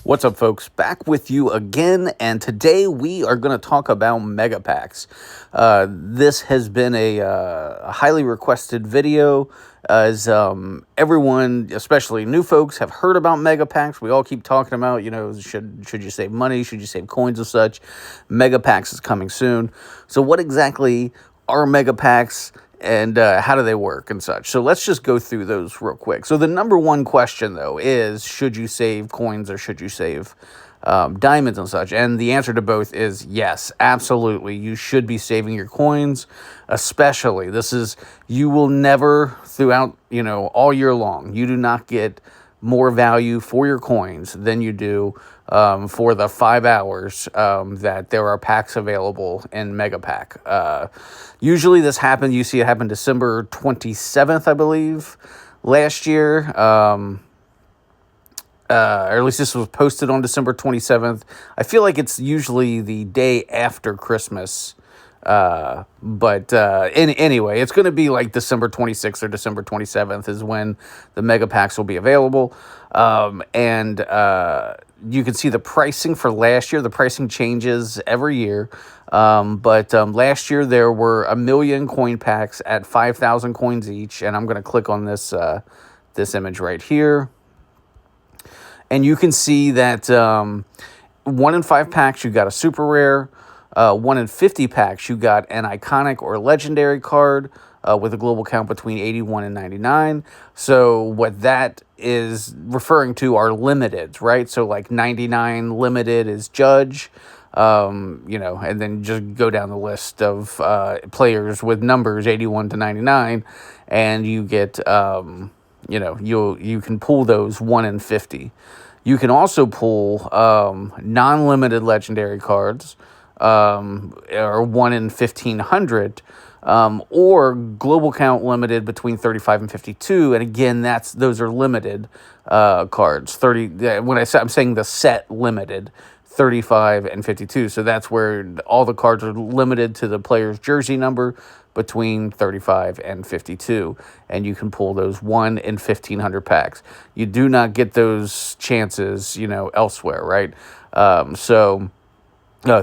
What's up, folks? Back with you again, and today we are going to talk about mega packs. This has been a highly requested video, as everyone, especially new folks, have heard about mega packs. We all keep talking about, should you save money? Should you save coins and such? Mega packs is coming soon. So, what exactly are mega packs? And how do they work and such? So let's just go through those real quick. So the number one question, though, is should you save coins or should you save diamonds and such? And the answer to both is yes, absolutely. You should be saving your coins, especially. You will never, throughout, all year long, you do not get more value for your coins than you do for the 5 hours that there are packs available in Mega Pack. Usually this happens, you see it happen December 27th, I believe, last year. Or at least this was posted on December 27th. I feel like it's usually the day after Christmas. Anyway, it's going to be like December 26th or December 27th is when the mega packs will be available. You can see the pricing for last year. The pricing changes every year. Last year there were 1 million coin packs at 5,000 coins each. And I'm going to click on this image right here. And you can see that 1 in 5 packs, you got a super rare. 1 in 50 packs, you got an iconic or legendary card with a global count between 81 and 99. So what that is referring to are limiteds, right? So like 99 limited is Judge, and then just go down the list of players with numbers 81 to 99, and you get, you can pull those 1 in 50. You can also pull non-limited legendary cards, or 1 in 1,500, or global count limited between 35 and 52. And again, those are limited cards. I'm saying the set limited, 35 and 52. So that's where all the cards are limited to the player's jersey number between 35 and 52. And you can pull those 1 in 1,500 packs. You do not get those chances, elsewhere, right?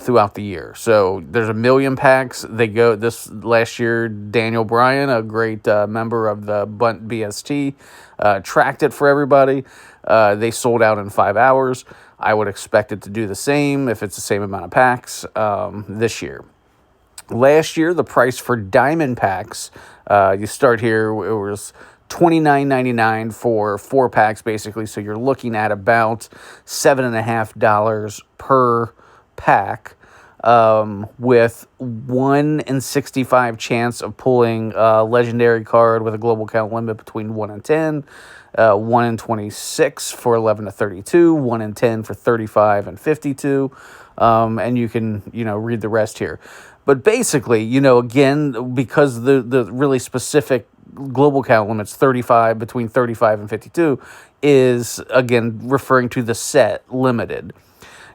Throughout the year. So there's 1 million packs. This last year, Daniel Bryan, a great member of the Bunt BST, tracked it for everybody. They sold out in 5 hours. I would expect it to do the same if it's the same amount of packs this year. Last year, the price for diamond packs, you start here, it was $29.99 for 4 packs, basically. So you're looking at about $7.50 per pack, with 1 in 65 chance of pulling a legendary card with a global count limit between 1 and 10, 1 in 26 for 11 to 32, 1 in 10 for 35 and 52, and you can, read the rest here. But basically, again, because the really specific global count limits, between 35 and 52, is, again, referring to the set limited.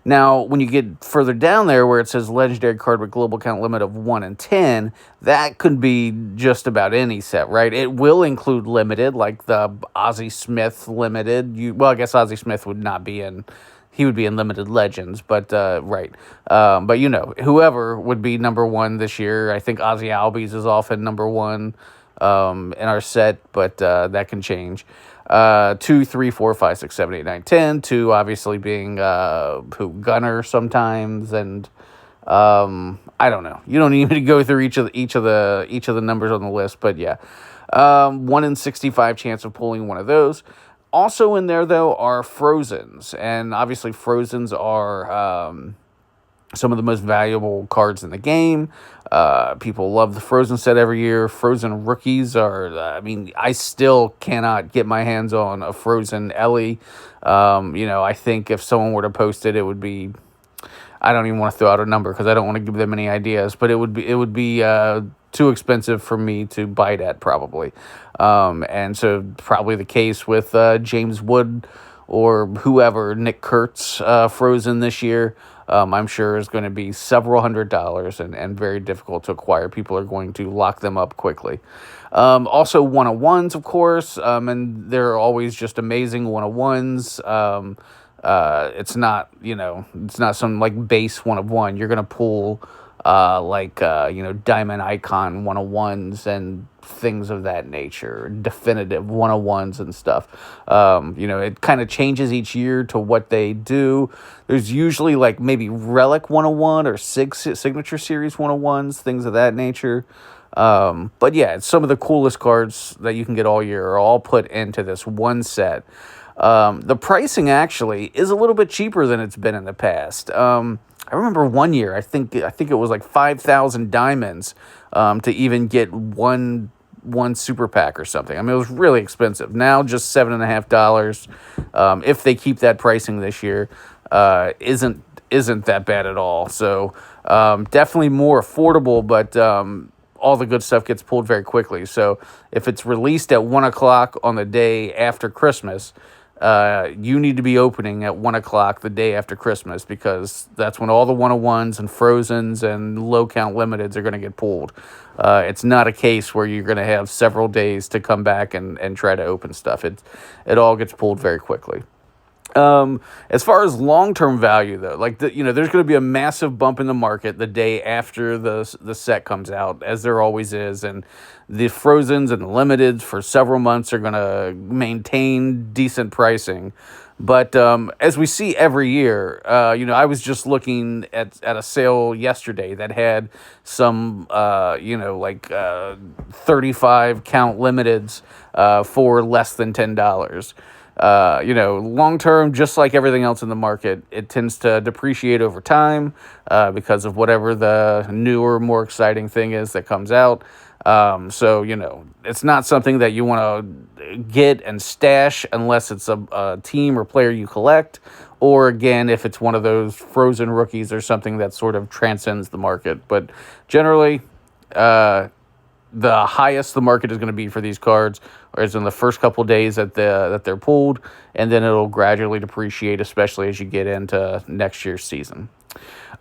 Now, when you get further down there where it says legendary card with global count limit of 1 in 10, that could be just about any set, right? It will include limited, like the Ozzie Smith limited. I guess Ozzie Smith would not be in, he would be in Limited Legends, but, right. Whoever would be number 1 this year. I think Ozzie Albies is often number 1 in our set, but that can change. 2, 3, 4, 5, 6, 7, 8, 9, 10. 2 obviously being Gunner sometimes, and I don't know. You don't need to go through each of the numbers on the list, but yeah, 1 in 65 chance of pulling one of those. Also in there though are Frozens, and obviously Frozens are some of the most valuable cards in the game. People love the Frozen set every year. Frozen rookies are, I still cannot get my hands on a Frozen Ellie. I think if someone were to post it, it would be, I don't even want to throw out a number because I don't want to give them any ideas, but it would be too expensive for me to bite at probably. And so probably the case with James Wood or whoever, Nick Kurtz, Frozen this year. I'm sure is going to be several $100s and very difficult to acquire. People are going to lock them up quickly. Also 101s, of course, and they're always just amazing 101s. It's not, it's not some like base one of one. You're going to pull Diamond Icon 101s and things of that nature, definitive 101s and stuff. It kind of changes each year to what they do. There's usually like maybe Relic 101 or Signature Series 101s, things of that nature. But yeah, it's some of the coolest cards that you can get all year are all put into this one set. The pricing actually is a little bit cheaper than it's been in the past. I remember one year, I think it was like 5,000 diamonds to even get one super pack or something. I mean, it was really expensive. Now just $7.50. If they keep that pricing this year, isn't that bad at all. So definitely more affordable, but all the good stuff gets pulled very quickly. So if it's released at 1 o'clock on the day after Christmas, you need to be opening at 1 o'clock the day after Christmas, because that's when all the 101s and Frozens and low count limiteds are going to get pulled. It's not a case where you're going to have several days to come back and try to open stuff. It all gets pulled very quickly. As far as long-term value, though, there's going to be a massive bump in the market the day after the set comes out, as there always is, and the Frozens and the Limiteds for several months are going to maintain decent pricing. But as we see every year, I was just looking at a sale yesterday that had some, 35 count limiteds for less than $10. Long term, just like everything else in the market, it tends to depreciate over time because of whatever the newer, more exciting thing is that comes out. It's not something that you want to get and stash unless it's a team or player you collect, or again, if it's one of those frozen rookies or something that sort of transcends the market. But generally, the highest the market is going to be for these cards is in the first couple days that they're pulled, and then it'll gradually depreciate, especially as you get into next year's season.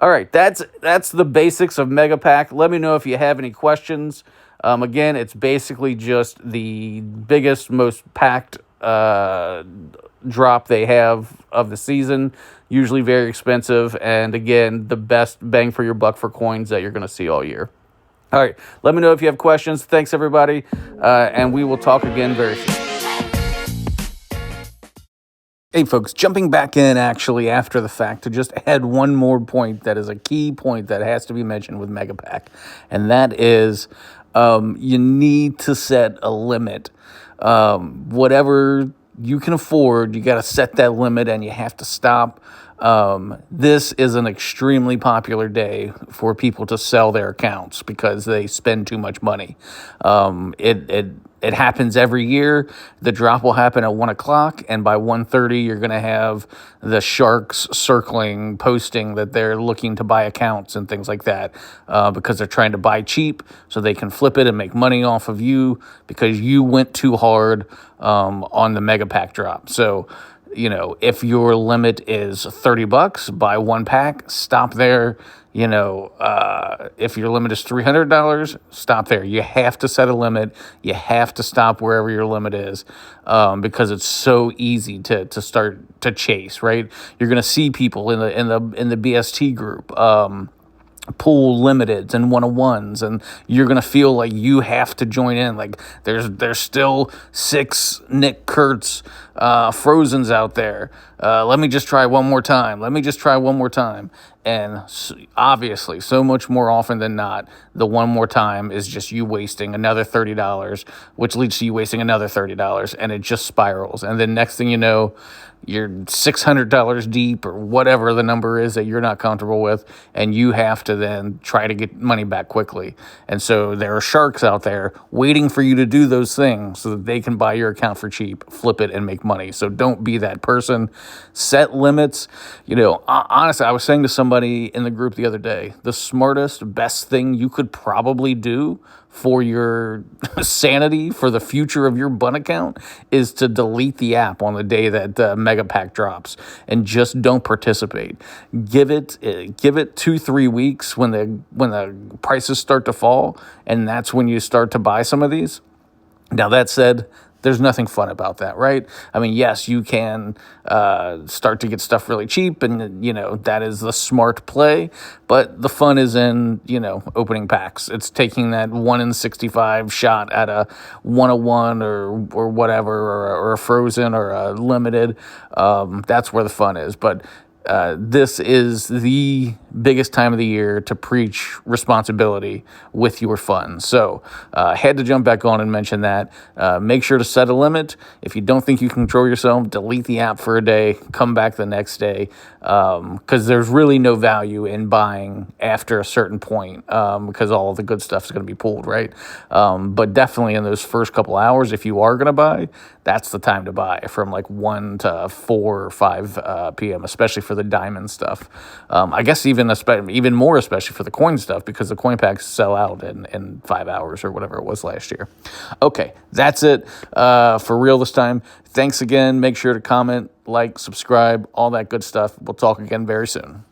All right, that's the basics of Mega Pack. Let me know if you have any questions. Again, it's basically just the biggest, most packed drop they have of the season, usually very expensive, and again, the best bang for your buck for coins that you're going to see all year. All right, let me know if you have questions. Thanks, everybody, and we will talk again very soon. Hey, folks, jumping back in actually after the fact to just add one more point that is a key point that has to be mentioned with Mega Pack, and that is you need to set a limit. Whatever you can afford, you got to set that limit, and you have to stop. This is an extremely popular day for people to sell their accounts because they spend too much money. It happens every year. The drop will happen at 1 o'clock, and by 1:30, you're going to have the sharks posting that they're looking to buy accounts and things like that because they're trying to buy cheap so they can flip it and make money off of you because you went too hard on the Mega Pack drop. So, if your limit is $30, buy one pack, stop there. If your limit is $300, stop there. You have to set a limit. You have to stop wherever your limit is because it's so easy to start to chase, right? You're going to see people in the BST group pull limiteds and 101s, and you're going to feel like you have to join in. Like there's still 6 Nick Kurtz Frozens out there. Let me just try one more time. And obviously, so much more often than not, the one more time is just you wasting another $30, which leads to you wasting another $30, and it just spirals. And then next thing you know, you're $600 deep or whatever the number is that you're not comfortable with, and you have to then try to get money back quickly. And so there are sharks out there waiting for you to do those things so that they can buy your account for cheap, flip it, and make money. So don't be that person. Set limits. Honestly, I was saying to somebody in the group the other day, the smartest, best thing you could probably do for your sanity, for the future of your Bun account, is to delete the app on the day that Mega Pack drops and just don't participate. Give it 2-3 weeks when the prices start to fall, and that's when you start to buy some of these. Now, that said, There's nothing fun about that, right? I mean, yes, you can start to get stuff really cheap, and that is the smart play. But the fun is in opening packs. It's taking that 1 in 65 shot at a 101 or whatever, or a frozen or a limited. That's where the fun is. But this is the biggest time of the year to preach responsibility with your funds. So had to jump back on and mention that. Make sure to set a limit. If you don't think you can control yourself, delete the app for a day, come back the next day, because there's really no value in buying after a certain point, because all of the good stuff is going to be pulled, right? But definitely in those first couple hours, if you are going to buy, that's the time to buy from like 1 to 4 or 5 p.m., especially for the diamond stuff. I guess even more especially for the coin stuff, because the coin packs sell out in 5 hours or whatever it was last year. Okay, that's it for real this time. Thanks again. Make sure to comment, like, subscribe, all that good stuff. We'll talk again very soon.